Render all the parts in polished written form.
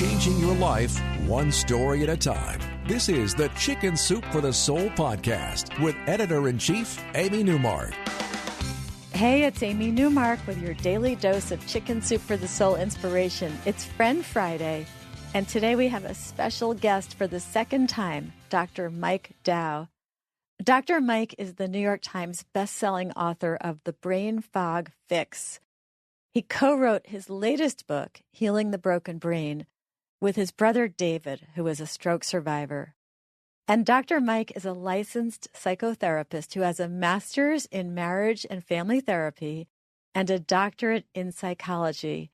changing your life one story at a time. This is the Chicken Soup for the Soul podcast with Editor-in-Chief Amy Newmark. Hey, it's Amy Newmark with your daily dose of Chicken Soup for the Soul inspiration. It's Friend Friday, and today we have a special guest for the second time, Dr. Mike Dow. Dr. Mike is the New York Times bestselling author of The Brain Fog Fix. He co-wrote his latest book, Healing the Broken Brain, with his brother David, who is a stroke survivor. And Dr. Mike is a licensed psychotherapist who has a master's in marriage and family therapy and a doctorate in psychology.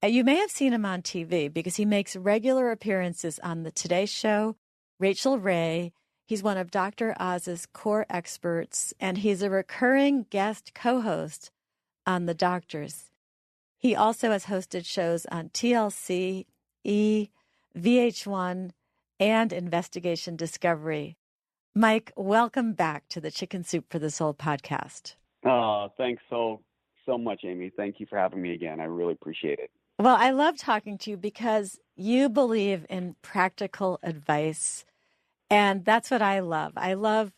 You may have seen him on TV because he makes regular appearances on The Today Show, Rachel Ray. He's one of Dr. Oz's core experts, and he's a recurring guest co-host on The Doctors. He also has hosted shows on TLC, E, VH1, and Investigation Discovery. Mike, welcome back to the Chicken Soup for the Soul podcast. Oh, thanks so much, Amy. Thank you for having me again. I really appreciate it. Well, I love talking to you because you believe in practical advice. And that's what I love. I love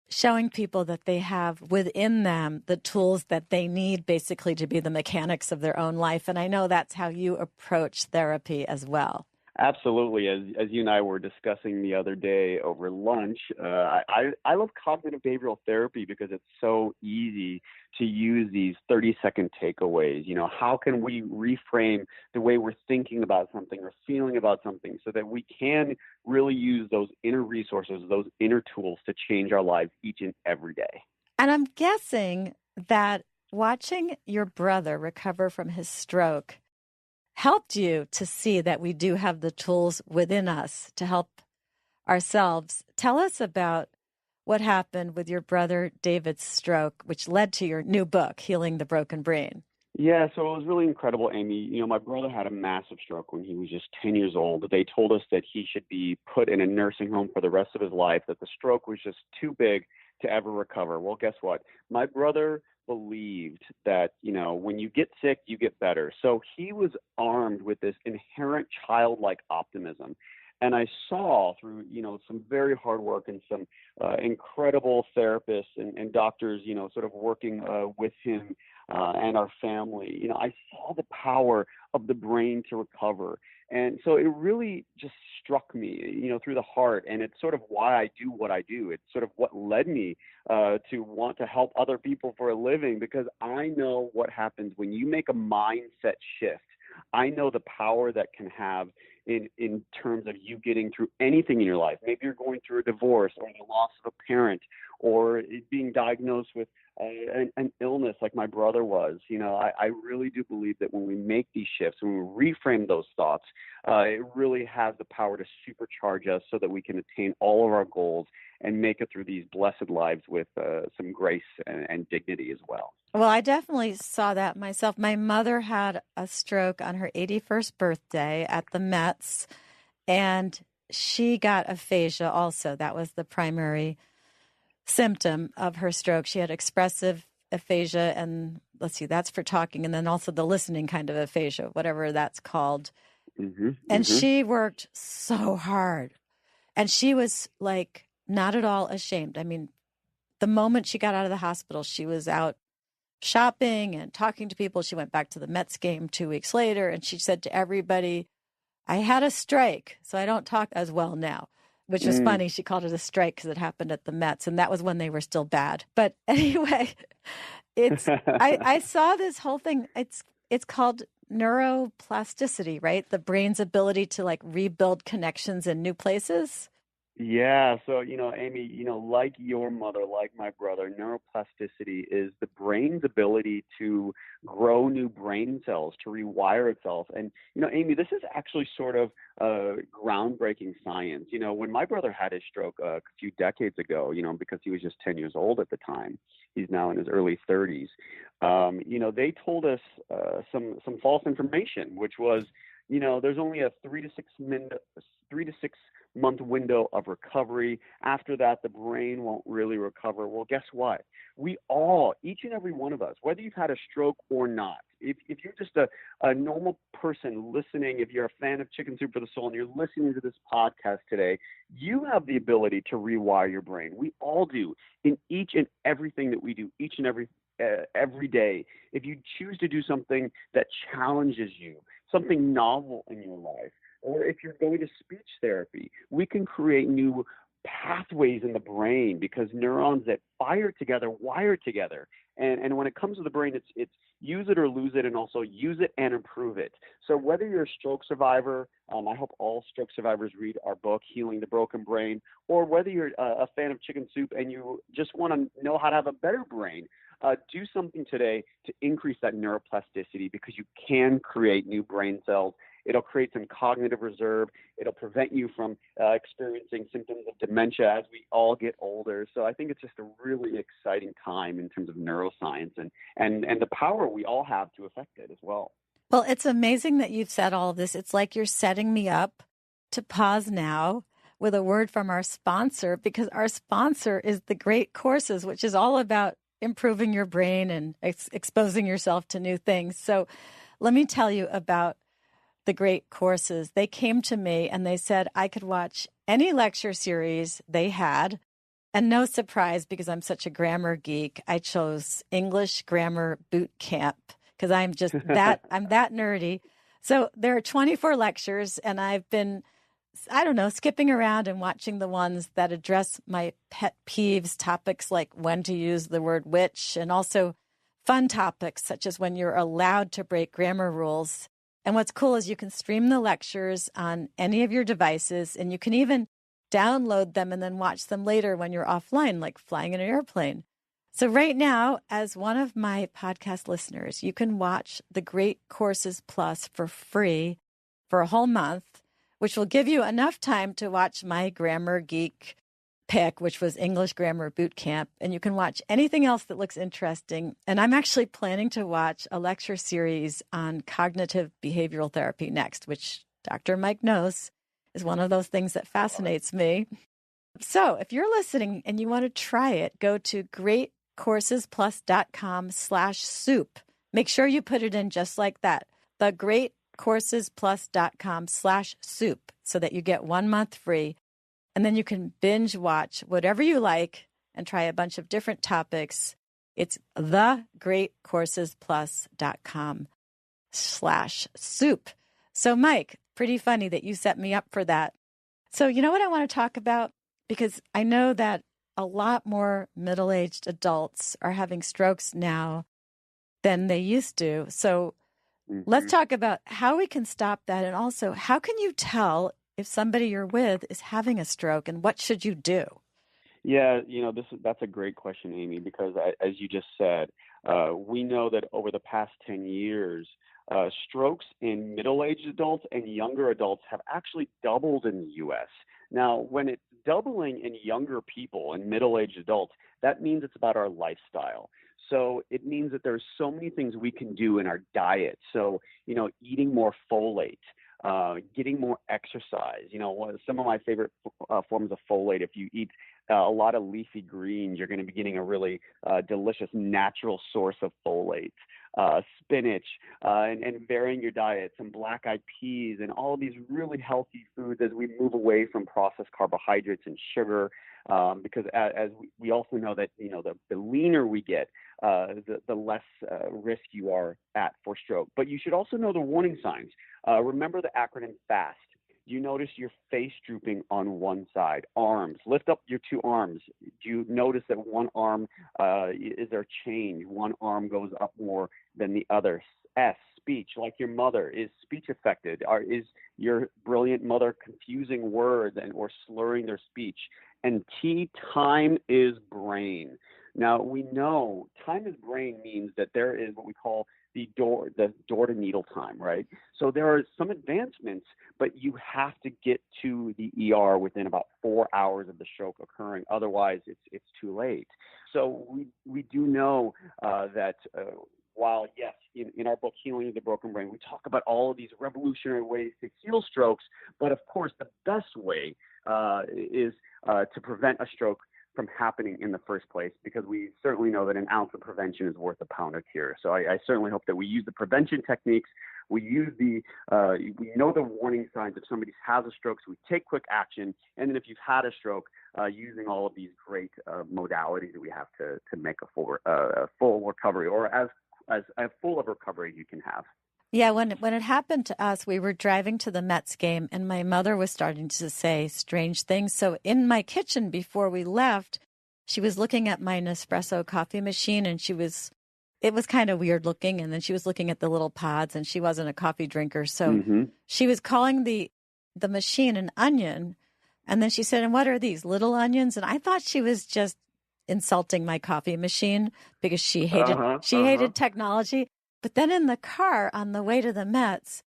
showing people that they have within them the tools that they need basically to be the mechanics of their own life. And I know that's how you approach therapy as well. Absolutely. As you and I were discussing the other day over lunch, I love cognitive behavioral therapy because it's so easy to use these 30-second takeaways. You know, how can we reframe the way we're thinking about something or feeling about something so that we can really use those inner resources, those inner tools to change our lives each and every day? And I'm guessing that watching your brother recover from his stroke helped you to see that we do have the tools within us to help ourselves. Tell us about what happened with your brother David's stroke, which led to your new book, Healing the Broken Brain. Yeah, so it was really incredible, Amy. You know, my brother had a massive stroke when he was just 10 years old. They told us that he should be put in a nursing home for the rest of his life, that the stroke was just too big to ever recover. Well, guess what? My brother believed that, you know, when you get sick, you get better. So he was armed with this inherent childlike optimism. And I saw through, you know, some very hard work and some incredible therapists and doctors, you know, sort of working with him and our family, you know, I saw the power of the brain to recover. And so it really just struck me, you know, through the heart. And it's sort of why I do what I do. It's sort of what led me to want to help other people for a living, because I know what happens when you make a mindset shift. I know the power that can have in terms of you getting through anything in your life. Maybe you're going through a divorce or the loss of a parent or being diagnosed with an illness like my brother was. You know, I really do believe that when we make these shifts, when we reframe those thoughts, it really has the power to supercharge us so that we can attain all of our goals and make it through these blessed lives with some grace and dignity as well. Well, I definitely saw that myself. My mother had a stroke on her 81st birthday at the Mets, and she got aphasia also. That was the primary symptom of her stroke. She had expressive aphasia, and let's see, that's for talking, and then also the listening kind of aphasia, whatever that's called. And she worked so hard, and she was like not at all ashamed. I mean, the moment she got out of the hospital, she was out shopping and talking to people. She went back to the Mets game 2 weeks later, and she said to everybody, I had a strike, so I don't talk as well now, which was funny. She called it a strike because it happened at the Mets, and that was when they were still bad. But anyway, it's I saw this whole thing. It's called neuroplasticity, right? The brain's ability to like rebuild connections in new places. Yeah. So, you know, Amy, you know, like your mother, like my brother, neuroplasticity is the brain's ability to grow new brain cells, to rewire itself. And, you know, Amy, this is actually sort of groundbreaking science. You know, when my brother had his stroke a few decades ago, you know, because he was just 10 years old at the time, he's now in his early 30s. You know, they told us some false information, which was, you know, there's only a 3 to 6 month window of recovery. After that, the brain won't really recover. Well, guess what? We all, each and every one of us, whether you've had a stroke or not, If you're just a normal person listening, if you're a fan of Chicken Soup for the Soul and you're listening to this podcast today, you have the ability to rewire your brain. We all do in each and everything that we do, each and every day. If you choose to do something that challenges you, something novel in your life, or if you're going to speech therapy, we can create new pathways in the brain because neurons that fire together wire together. And when it comes to the brain, it's use it or lose it, and also use it and improve it. So whether you're a stroke survivor, I hope all stroke survivors read our book, Healing the Broken Brain, or whether you're a fan of Chicken Soup and you just want to know how to have a better brain, do something today to increase that neuroplasticity because you can create new brain cells. It'll create some cognitive reserve. It'll prevent you from experiencing symptoms of dementia as we all get older. So I think it's just a really exciting time in terms of neuroscience and the power we all have to affect it as well. Well, it's amazing that you've said all of this. It's like you're setting me up to pause now with a word from our sponsor, because our sponsor is the Great Courses, which is all about improving your brain and exposing yourself to new things. So let me tell you about the Great Courses. They came to me and they said I could watch any lecture series they had. And no surprise, because I'm such a grammar geek, I chose English Grammar Boot Camp because I'm just I'm that nerdy. So there are 24 lectures, and I've been, skipping around and watching the ones that address my pet peeves, topics like when to use the word which, and also fun topics such as when you're allowed to break grammar rules. And what's cool is you can stream the lectures on any of your devices, and you can even download them and then watch them later when you're offline, like flying in an airplane. So right now, as one of my podcast listeners, you can watch the Great Courses Plus for free for a whole month, which will give you enough time to watch my Grammar Geek pick, which was English Grammar Boot Camp. And you can watch anything else that looks interesting. And I'm actually planning to watch a lecture series on cognitive behavioral therapy next, which Dr. Mike knows is one of those things that fascinates me. So if you're listening and you want to try it, go to greatcoursesplus.com/soup. Make sure you put it in just like that, the greatcoursesplus.com/soup, so that you get 1 month free. And then you can binge watch whatever you like and try a bunch of different topics. It's thegreatcoursesplus.com/soup. So Mike, pretty funny that you set me up for that. So you know what I want to talk about? Because I know that a lot more middle-aged adults are having strokes now than they used to. So let's talk about how we can stop that. And also, how can you tell if somebody you're with is having a stroke, and what should you do? Yeah, that's a great question, Amy, because as you just said, we know that over the past 10 years, strokes in middle-aged adults and younger adults have actually doubled in the U.S. Now, when it's doubling in younger people and middle-aged adults, that means it's about our lifestyle. So it means that there's so many things we can do in our diet. So, eating more folate, getting more exercise. Some of my favorite forms of folate, if you eat a lot of leafy greens, you're going to be getting a really delicious natural source of folate. Spinach, and varying your diet, some black-eyed peas, and all of these really healthy foods as we move away from processed carbohydrates and sugar, because as we also know that, the leaner we get, the less risk you are at for stroke. But you should also know the warning signs. Remember the acronym FAST. You notice your face drooping on one side. Arms, lift up your two arms. Do you notice that one arm, is there change? One arm goes up more than the other. S, speech, like your mother. Is speech affected? Is your brilliant mother confusing words or slurring their speech? And T, time is brain. Now, we know time is brain means that there is what we call the door to needle time, right? So there are some advancements, but you have to get to the ER within about 4 hours of the stroke occurring. Otherwise, it's too late. So we do know that while, yes, in our book, Healing the Broken Brain, we talk about all of these revolutionary ways to heal strokes, but of course, the best way is to prevent a stroke from happening in the first place, because we certainly know that an ounce of prevention is worth a pound of cure. So I certainly hope that we use the prevention techniques. We use we know the warning signs if somebody has a stroke, so we take quick action. And then if you've had a stroke, using all of these great modalities that we have to make a full recovery, or as full of recovery as you can have. Yeah, when it happened to us, we were driving to the Mets game, and my mother was starting to say strange things. So in my kitchen before we left, she was looking at my Nespresso coffee machine, and it was kind of weird looking. And then she was looking at the little pods, and she wasn't a coffee drinker. So she was calling the machine an onion. And then she said, "And what are these, little onions?" And I thought she was just insulting my coffee machine because she hated technology. But then in the car on the way to the Mets,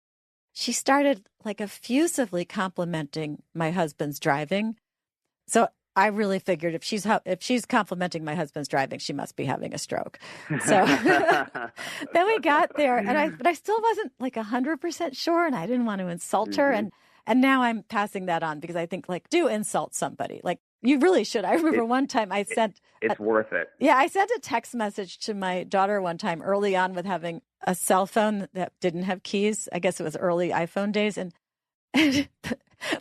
she started like effusively complimenting my husband's driving. So I really figured if she's complimenting my husband's driving, she must be having a stroke. So then we got there, but I still wasn't like 100% sure, and I didn't want to insult her. And now I'm passing that on because I think, like, do insult somebody. Like, you really should. I remember one time I sent... It's worth it. Yeah, I sent a text message to my daughter one time early on with having a cell phone that didn't have keys. I guess it was early iPhone days. And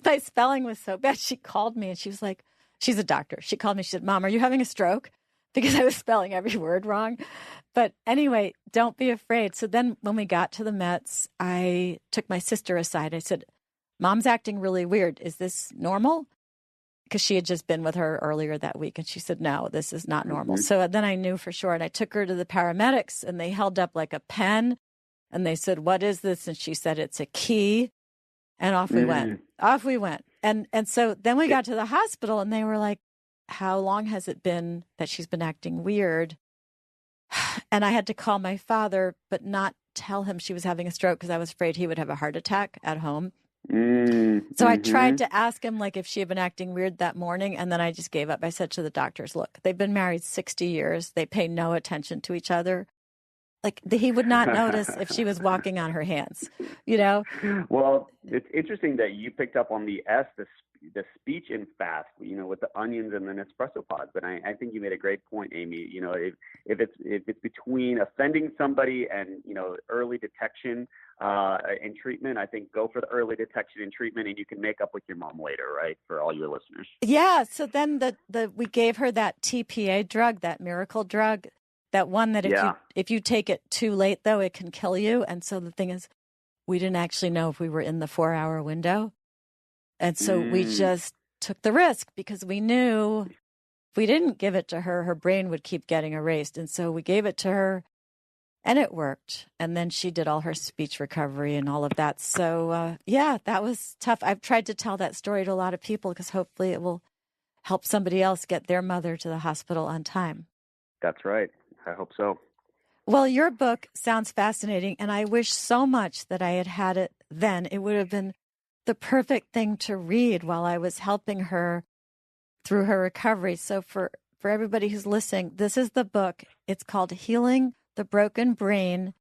my spelling was so bad. She called me and she was like, she's a doctor. She called me. She said, "Mom, are you having a stroke?" Because I was spelling every word wrong. But anyway, don't be afraid. So then when we got to the Mets, I took my sister aside. I said, "Mom's acting really weird. Is this normal?" Because she had just been with her earlier that week. And she said, "No, this is not normal." So then I knew for sure. And I took her to the paramedics, and they held up like a pen. And they said, "What is this?" And she said, "It's a key." And off we went. Off we went. And so then we got to the hospital, and they were like, "How long has it been that she's been acting weird?" And I had to call my father, but not tell him she was having a stroke because I was afraid he would have a heart attack at home. So I tried to ask him, like, if she had been acting weird that morning, and then I just gave up. I said to the doctors, "Look, they've been married 60 years. They pay no attention to each other. Like, he would not notice if she was walking on her hands, you know?" Well, it's interesting that you picked up on the speech in fast, with the onions and the Nespresso pods. But I think you made a great point, Amy. If it's between offending somebody and, early detection and treatment, I think go for the early detection and treatment, and you can make up with your mom later, right? For all your listeners. Yeah. So then we gave her that TPA drug, that miracle drug, that one that if you take it too late, though, it can kill you. And so the thing is, we didn't actually know if we were in the 4-hour window. And so we just took the risk because we knew if we didn't give it to her, her brain would keep getting erased. And so we gave it to her, and it worked. And then she did all her speech recovery and all of that. So, that was tough. I've tried to tell that story to a lot of people because hopefully it will help somebody else get their mother to the hospital on time. That's right. I hope so. Well, your book sounds fascinating, and I wish so much that I had it then. It would have been the perfect thing to read while I was helping her through her recovery. So for everybody who's listening, this is the book. It's called Healing the Broken Brain.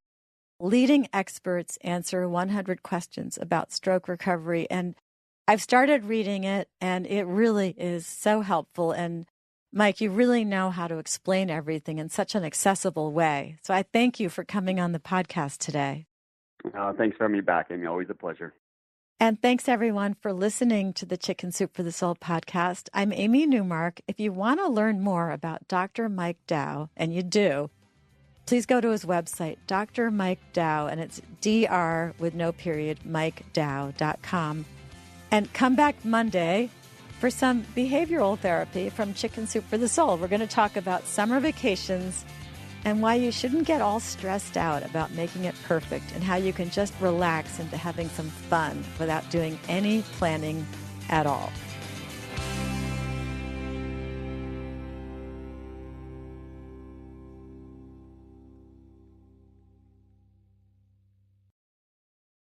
Leading experts answer 100 questions about stroke recovery. And I've started reading it, and it really is so helpful. And Mike, you really know how to explain everything in such an accessible way. So I thank you for coming on the podcast today. Thanks for having me back, Amy. Always a pleasure. And thanks, everyone, for listening to the Chicken Soup for the Soul podcast. I'm Amy Newmark. If you want to learn more about Dr. Mike Dow, and you do, please go to his website, Dr. Mike Dow, and it's Dr. with no period, MikeDow.com. And come back Monday for some behavioral therapy from Chicken Soup for the Soul. We're going to talk about summer vacations and why you shouldn't get all stressed out about making it perfect, and how you can just relax into having some fun without doing any planning at all.